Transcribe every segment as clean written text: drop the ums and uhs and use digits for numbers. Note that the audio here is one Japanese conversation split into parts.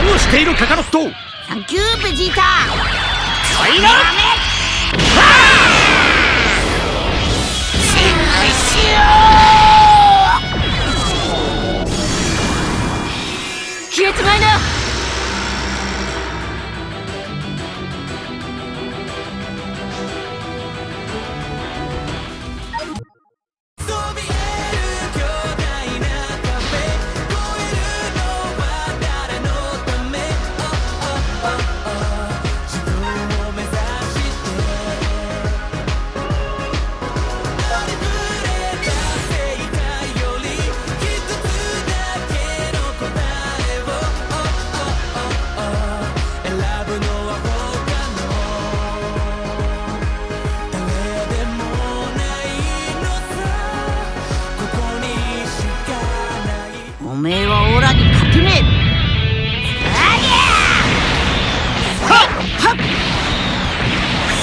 何をしているカカロット。サンキューベジータ。ファイナル消えちまいな。おめえはオラに勝てねえ。はっはっ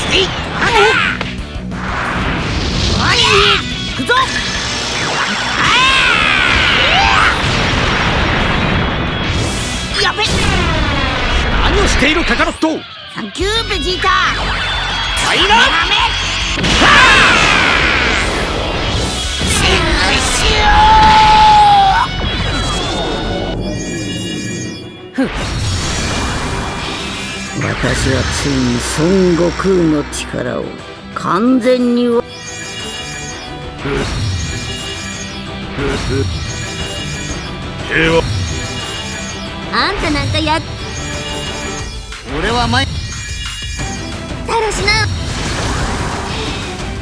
せい行くぞ。やべ。何をしているカカロット。サンキューベジータ。ファイナル私はついに孫悟空の力を完全に平和。あんたなんかやっ俺は前たらしな。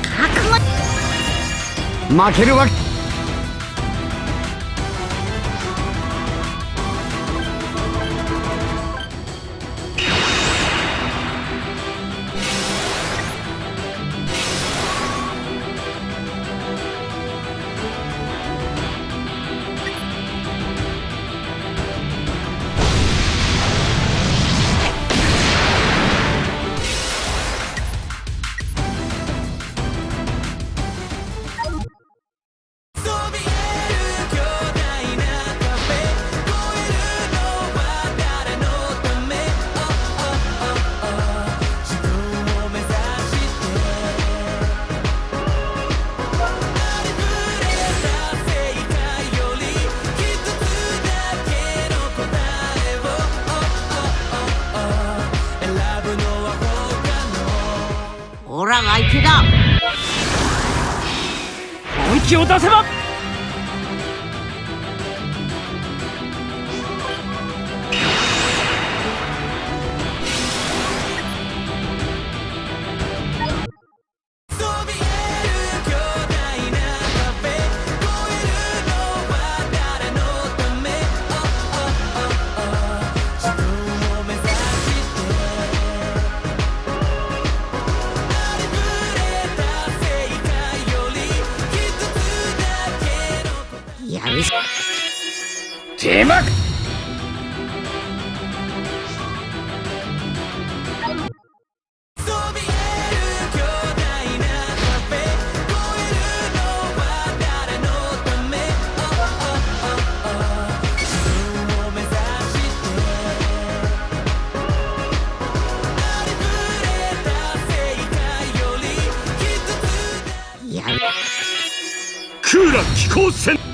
覚悟。負けるわけ。オラが相手だ。本気を出せば。やるし手幕。やる。クーラー飛行船。